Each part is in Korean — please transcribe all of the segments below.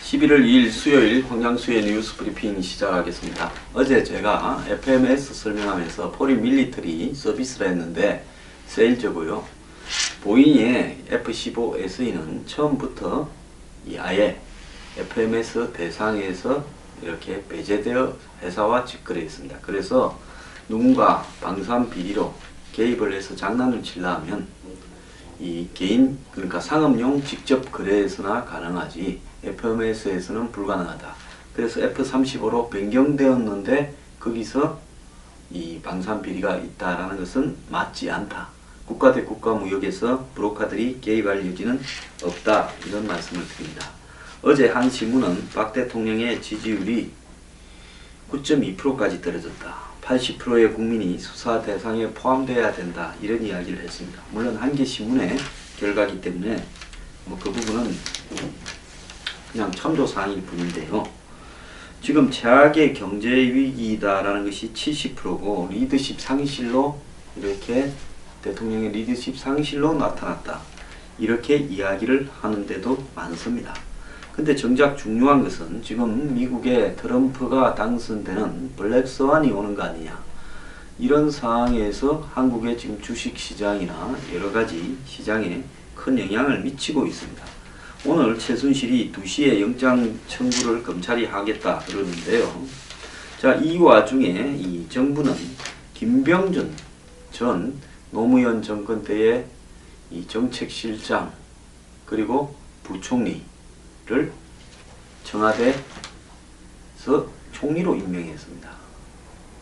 11월 2일 수요일 황양수의 뉴스 브리핑 시작하겠습니다. 어제 제가 FMS 설명하면서 포린 밀리터리 서비스를 했는데 세일즈고요. 보잉의 F-15SE는 처음부터 아예 FMS 대상에서 이렇게 배제되어 회사와 직거래했습니다. 그래서 누군가 방산 비리로 개입을 해서 장난을 칠라 하면 이 개인, 그러니까 상업용 직접 거래에서나 가능하지 FMS에서는 불가능하다. 그래서 F-35로 변경되었는데 거기서 이 방산 비리가 있다라는 것은 맞지 않다. 국가 대 국가 무역에서 브로커들이 개입할 여지는 없다. 이런 말씀을 드립니다. 어제 한 신문은 박 대통령의 지지율이 9.2%까지 떨어졌다. 80%의 국민이 수사 대상에 포함되어야 된다. 이런 이야기를 했습니다. 물론 한 개 신문의 결과이기 때문에 그 부분은 그냥 참조사항일 뿐인데요. 지금 최악의 경제 위기다라는 것이 70%고 리더십 상실로 이렇게 대통령의 리더십 상실로 나타났다. 이렇게 이야기를 하는데도 많습니다. 근데 정작 중요한 것은 지금 미국의 트럼프가 당선되는 블랙스완이 오는 거 아니냐. 이런 상황에서 한국의 지금 주식시장이나 여러가지 시장에 큰 영향을 미치고 있습니다. 오늘 최순실이 2시에 영장 청구를 검찰이 하겠다 그러는데요. 자, 이 와중에 이 정부는 김병준 전 노무현 정권 때의 이 정책실장 그리고 부총리를 청와대에서 총리로 임명했습니다.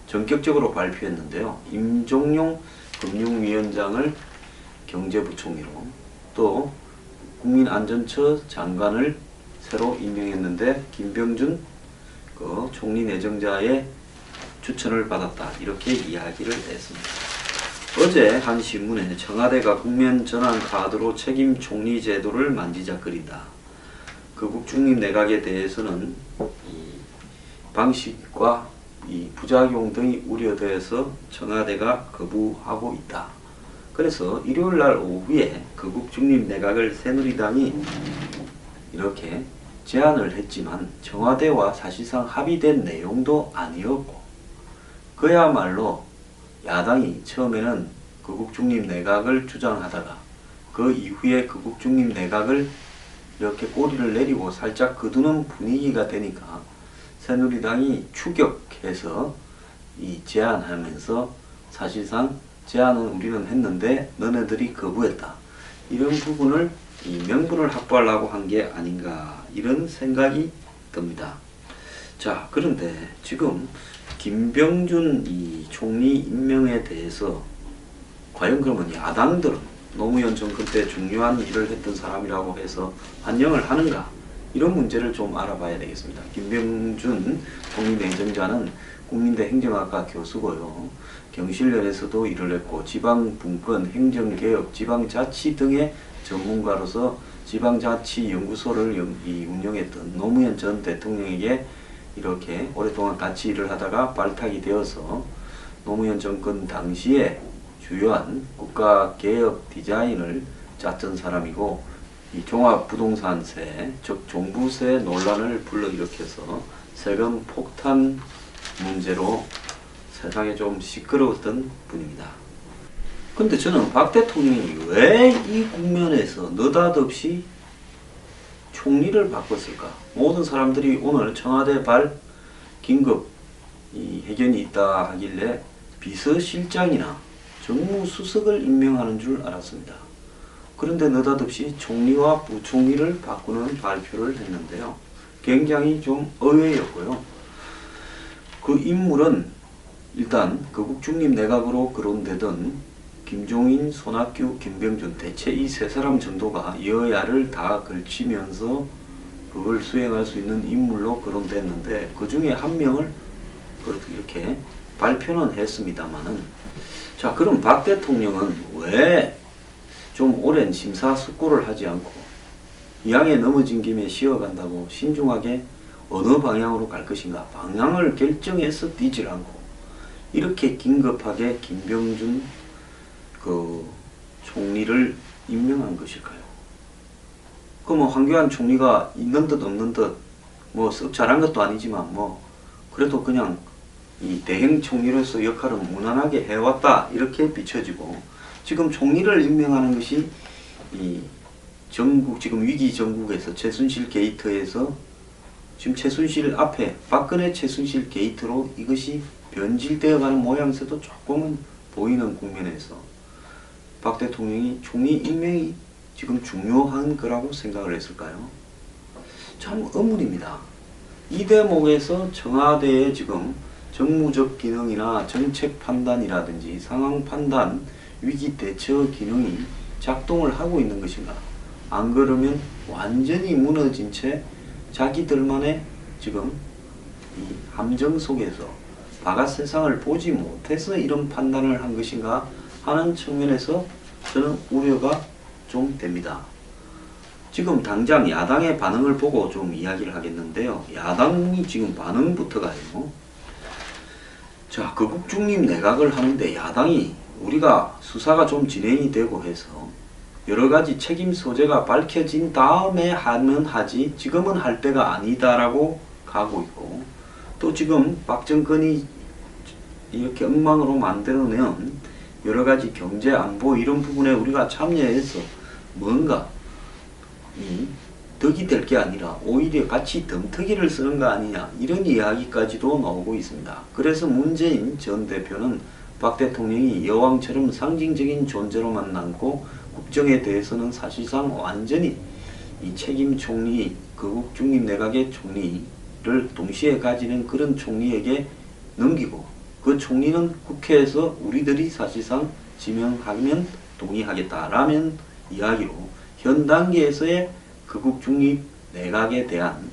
전격적으로 발표했는데요. 임종용 금융위원장을 경제부총리로 또 국민안전처 장관을 새로 임명했는데 김병준 총리 내정자의 추천을 받았다. 이렇게 이야기를 했습니다. 어제 한 신문에 청와대가 국면전환 카드로 책임 총리 제도를 만지작거린다. 거국중립 내각에 대해서는 이 방식과 이 부작용 등이 우려돼서 청와대가 거부하고 있다. 그래서 일요일날 오후에 거국중립 내각을 새누리당이 이렇게 제안을 했지만 청와대와 사실상 합의된 내용도 아니었고 그야말로 야당이 처음에는 거국중립 내각을 주장하다가 그 이후에 거국중립 내각을 이렇게 꼬리를 내리고 살짝 거두는 분위기가 되니까 새누리당이 추격해서 이 제안하면서 사실상 제안은 우리는 했는데 너네들이 거부했다. 이런 부분을 이 명분을 확보하려고 한 게 아닌가 이런 생각이 듭니다. 자, 그런데 지금 김병준 이 총리 임명에 대해서 과연 그러면 야당들은 노무현 정권 때 중요한 일을 했던 사람이라고 해서 환영을 하는가? 이런 문제를 좀 알아봐야 되겠습니다. 김병준 총리 내정자는 국민대 행정학과 교수고요. 경실련에서도 일을 했고 지방분권, 행정개혁, 지방자치 등의 전문가로서 지방자치연구소를 운영했던 노무현 전 대통령에게 이렇게 오랫동안 같이 일을 하다가 발탁이 되어서 노무현 정권 당시에 주요한 국가개혁 디자인을 짰던 사람이고 이 종합부동산세, 즉 종부세 논란을 불러일으켜서 세금 폭탄 문제로 세상에 좀 시끄러웠던 분입니다. 근데 저는 박 대통령이 왜 이 국면에서 느닷없이 총리를 바꿨을까? 모든 사람들이 오늘 청와대 긴급 해견이 있다 하길래 비서실장이나 정무수석을 임명하는 줄 알았습니다. 그런데 느닷없이 총리와 부총리를 바꾸는 발표를 했는데요. 굉장히 좀 의외였고요. 그 인물은 일단 거국중립 내각으로 거론되던 김종인, 손학규, 김병준 대체 이 세 사람 정도가 여야를 다 걸치면서 그걸 수행할 수 있는 인물로 거론됐는데 그 중에 한 명을 이렇게 발표는 했습니다만은 자, 그럼 박 대통령은 왜 좀 오랜 심사숙고를 하지 않고 이왕에 넘어진 김에 쉬어간다고 신중하게 어느 방향으로 갈 것인가 방향을 결정해서 뛰질 않고 이렇게 긴급하게 김병준 총리를 임명한 것일까요? 그러면 황교안 총리가 있는 듯 없는 듯 뭐 썩 잘한 것도 아니지만 뭐 그래도 그냥 이 대행 총리로서 역할을 무난하게 해왔다 이렇게 비춰지고, 지금 총리를 임명하는 것이 이 전국 지금 위기 전국에서 최순실 게이트에서 지금 최순실 앞에 박근혜 최순실 게이트로 이것이 변질되어 가는 모양새도 조금은 보이는 국면에서 박 대통령이 총리 임명이 지금 중요한 거라고 생각을 했을까요? 참 의문입니다. 이 대목에서 청와대의 지금 정무적 기능이나 정책 판단이라든지 상황 판단, 위기 대처 기능이 작동을 하고 있는 것인가? 안 그러면 완전히 무너진 채 자기들만의 지금 이 함정 속에서 바깥 세상을 보지 못해서 이런 판단을 한 것인가 하는 측면에서 저는 우려가 좀 됩니다. 지금 당장 야당의 반응을 보고 좀 이야기를 하겠는데요. 야당이 지금 반응부터가요. 자, 거국 중립 내각을 하는데 야당이 우리가 수사가 좀 진행이 되고 해서 여러 가지 책임 소재가 밝혀진 다음에 하면 하지 지금은 할 때가 아니다라고 가고 있고, 또 지금 박 정권이 이렇게 엉망으로 만들어낸 여러 가지 경제 안보 이런 부분에 우리가 참여해서 뭔가 이 덕이 될 게 아니라 오히려 같이 덤터기를 쓰는 거 아니냐 이런 이야기까지도 나오고 있습니다. 그래서 문재인 전 대표는 박 대통령이 여왕처럼 상징적인 존재로만 남고 국정에 대해서는 사실상 완전히 이 책임 총리, 거국 중립 내각의 총리를 동시에 가지는 그런 총리에게 넘기고, 그 총리는 국회에서 우리들이 사실상 지명하면 동의하겠다라는 이야기로 현 단계에서의 거국 중립 내각에 대한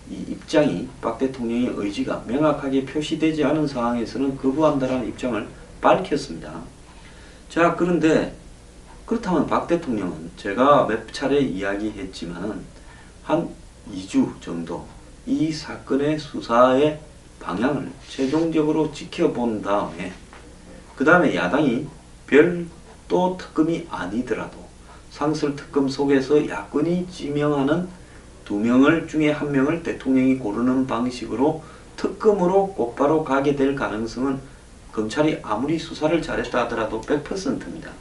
이 입장이 박 대통령의 의지가 명확하게 표시되지 않은 상황에서는 거부한다라는 입장을 밝혔습니다. 자, 그런데 그렇다면 박 대통령은 제가 몇 차례 이야기했지만 한 2주 정도 이 사건의 수사의 방향을 최종적으로 지켜본 다음에 그 다음에 야당이 별도 특검이 아니더라도 상설특검 속에서 야권이 지명하는 2명 중에 1명을 대통령이 고르는 방식으로 특검으로 곧바로 가게 될 가능성은 검찰이 아무리 수사를 잘했다 하더라도 100%입니다.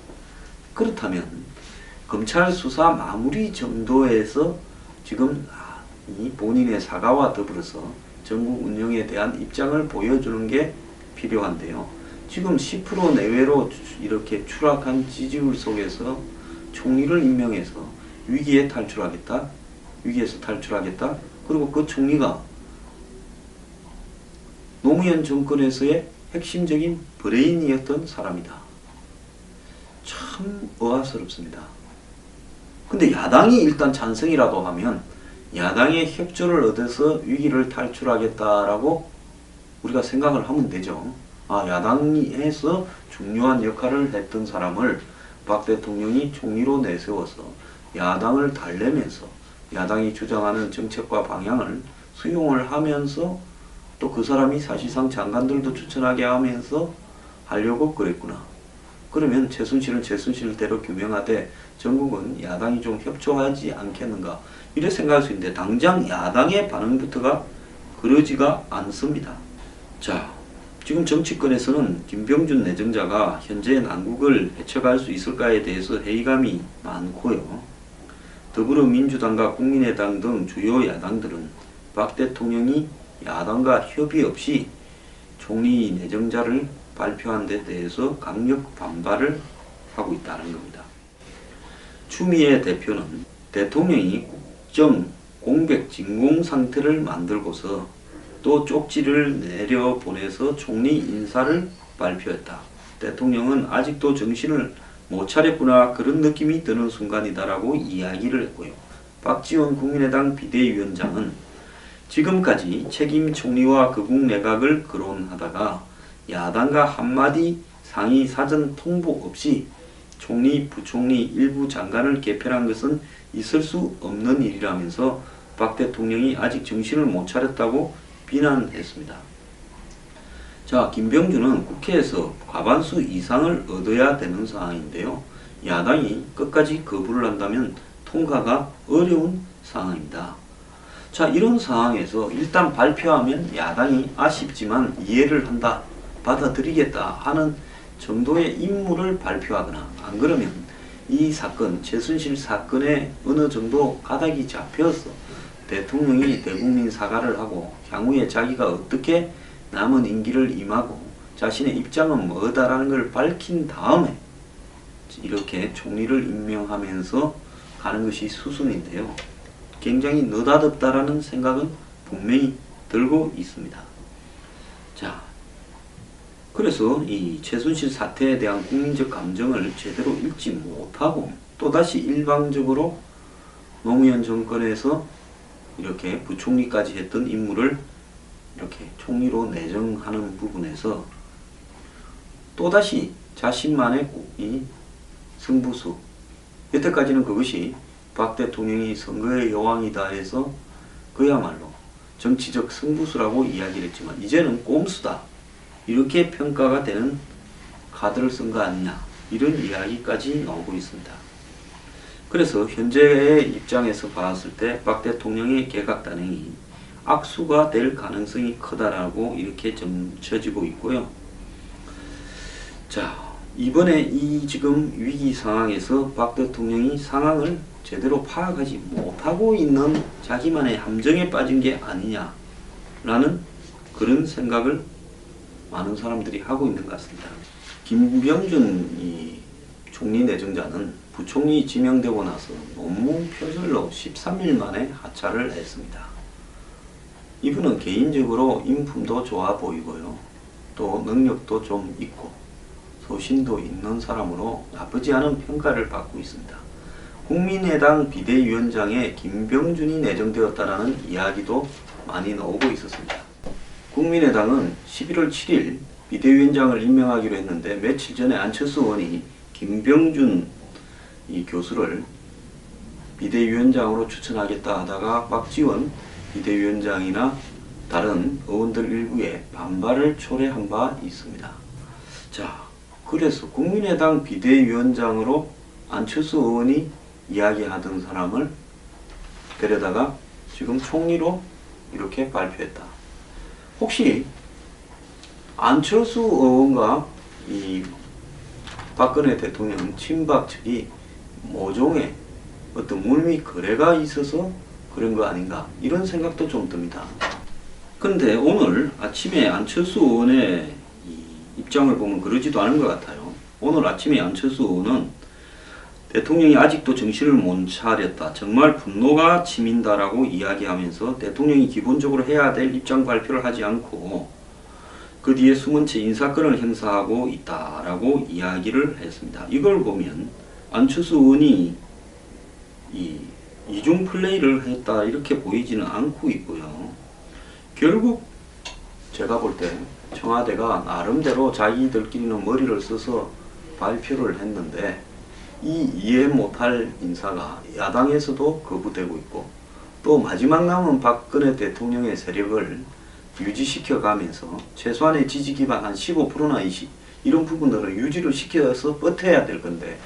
그렇다면 검찰 수사 마무리 정도에서 지금 이 본인의 사과와 더불어서 전국 운영에 대한 입장을 보여주는 게 필요한데요. 지금 10% 내외로 이렇게 추락한 지지율 속에서 총리를 임명해서 위기에서 탈출하겠다. 그리고 그 총리가 노무현 정권에서의 핵심적인 브레인이었던 사람이다. 참 의아스럽습니다. 근데 야당이 일단 찬성이라도 하면 야당의 협조를 얻어서 위기를 탈출하겠다라고 우리가 생각을 하면 되죠. 아, 야당이 해서 중요한 역할을 했던 사람을 박 대통령이 총리로 내세워서 야당을 달래면서 야당이 주장하는 정책과 방향을 수용을 하면서 또 그 사람이 사실상 장관들도 추천하게 하면서 하려고 그랬구나. 그러면 최순실은 최순실대로 규명하되 전국은 야당이 좀 협조하지 않겠는가 이렇게 생각할 수 있는데 당장 야당의 반응부터가 그러지가 않습니다. 자, 지금 정치권에서는 김병준 내정자가 현재 난국을 헤쳐갈 수 있을까에 대해서 회의감이 많고요. 더불어민주당과 국민의당 등 주요 야당들은 박 대통령이 야당과 협의 없이 총리 내정자를 발표한 데 대해서 강력 반발을 하고 있다는 겁니다. 추미애 대표는 대통령이 국정 공백 진공 상태를 만들고서 또 쪽지를 내려보내서 총리 인사를 발표했다. 대통령은 아직도 정신을 못 차렸구나 그런 느낌이 드는 순간이다라고 이야기를 했고요. 박지원 국민의당 비대위원장은 지금까지 책임 총리와 거국 내각을 거론하다가 야당과 한마디 상의 사전 통보 없이 총리, 부총리, 일부 장관을 개편한 것은 있을 수 없는 일이라면서 박 대통령이 아직 정신을 못 차렸다고 비난했습니다. 자, 김병준은 국회에서 과반수 이상을 얻어야 되는 상황인데요. 야당이 끝까지 거부를 한다면 통과가 어려운 상황입니다. 자, 이런 상황에서 일단 발표하면 야당이 아쉽지만 이해를 한다, 받아들이겠다 하는 정도의 인물을 발표하거나, 안 그러면 이 사건, 최순실 사건에 어느 정도 가닥이 잡혀서 대통령이 대국민 사과를 하고 향후에 자기가 어떻게 남은 임기를 임하고 자신의 입장은 뭐다라는 걸 밝힌 다음에 이렇게 총리를 임명하면서 가는 것이 수순인데요. 굉장히 느닷없다라는 생각은 분명히 들고 있습니다. 자, 그래서 이 최순실 사태에 대한 국민적 감정을 제대로 읽지 못하고 또다시 일방적으로 노무현 정권에서 이렇게 부총리까지 했던 인물을 이렇게 총리로 내정하는 부분에서 또다시 자신만의 이 승부수, 여태까지는 그것이 박 대통령이 선거의 여왕이다 해서 그야말로 정치적 승부수라고 이야기를 했지만 이제는 꼼수다, 이렇게 평가가 되는 카드를 쓴 거 아니냐, 이런 이야기까지 나오고 있습니다. 그래서 현재의 입장에서 봤을 때 박 대통령의 개각단행이 악수가 될 가능성이 크다라고 이렇게 점쳐지고 있고요. 자, 이번에 이 지금 위기 상황에서 박 대통령이 상황을 제대로 파악하지 못하고 있는 자기만의 함정에 빠진 게 아니냐라는 그런 생각을 많은 사람들이 하고 있는 것 같습니다. 김병준 이 총리 내정자는 부총리 지명되고 나서 논문 표절로 13일 만에 하차를 했습니다. 이분은 개인적으로 인품도 좋아 보이고요, 또 능력도 좀 있고 소신도 있는 사람으로 나쁘지 않은 평가를 받고 있습니다. 국민의당 비대위원장에 김병준이 내정되었다는 이야기도 많이 나오고 있었습니다. 국민의당은 11월 7일 비대위원장을 임명하기로 했는데 며칠 전에 안철수 의원이 김병준 이 교수를 비대위원장으로 추천하겠다 하다가 박지원 비대위원장이나 다른 의원들 일부에 반발을 초래한 바 있습니다. 자, 그래서 국민의당 비대위원장으로 안철수 의원이 이야기하던 사람을 데려다가 지금 총리로 이렇게 발표했다. 혹시 안철수 의원과 이 박근혜 대통령 친박 측이 모종의 어떤 물밑 거래가 있어서 그런 거 아닌가, 이런 생각도 좀 듭니다. 근데 오늘 아침에 안철수 의원의 입장을 보면 그러지도 않은 것 같아요. 오늘 아침에 안철수 의원은 대통령이 아직도 정신을 못 차렸다, 정말 분노가 치민다라고 이야기하면서 대통령이 기본적으로 해야 될 입장 발표를 하지 않고 그 뒤에 숨은 채 인사권을 행사하고 있다라고 이야기를 했습니다. 이걸 보면 안철수 의원이 이중 플레이를 했다, 이렇게 보이지는 않고 있고요. 결국 제가 볼 때 청와대가 나름대로 자기들끼리는 머리를 써서 발표를 했는데 이 이해 못할 인사가 야당에서도 거부되고 있고, 또 마지막 남은 박근혜 대통령의 세력을 유지시켜 가면서 최소한의 지지 기반 한 15%나 20, 이런 부분들을 유지를 시켜서 버텨야 될 건데,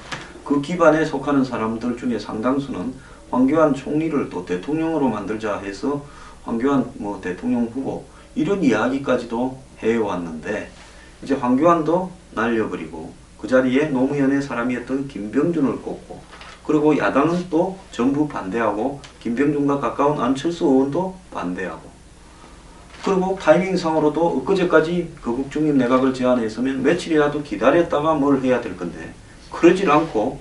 그 기반에 속하는 사람들 중에 상당수는 황교안 총리를 또 대통령으로 만들자 해서 황교안 뭐 대통령 후보 이런 이야기까지도 해왔는데, 이제 황교안도 날려버리고 그 자리에 노무현의 사람이었던 김병준을 꼽고, 그리고 야당은 또 전부 반대하고 김병준과 가까운 안철수 의원도 반대하고, 그리고 타이밍상으로도 엊그제까지 거국중립 내각을 제안했으면 며칠이라도 기다렸다가 뭘 해야 될 건데 그러질 않고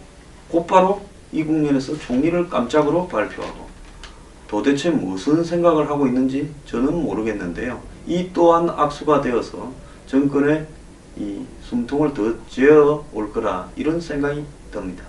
곧바로 이 국면에서 총리를 깜짝으로 발표하고, 도대체 무슨 생각을 하고 있는지 저는 모르겠는데요. 이 또한 악수가 되어서 정권의 이 숨통을 더 쥐어 올 거라, 이런 생각이 듭니다.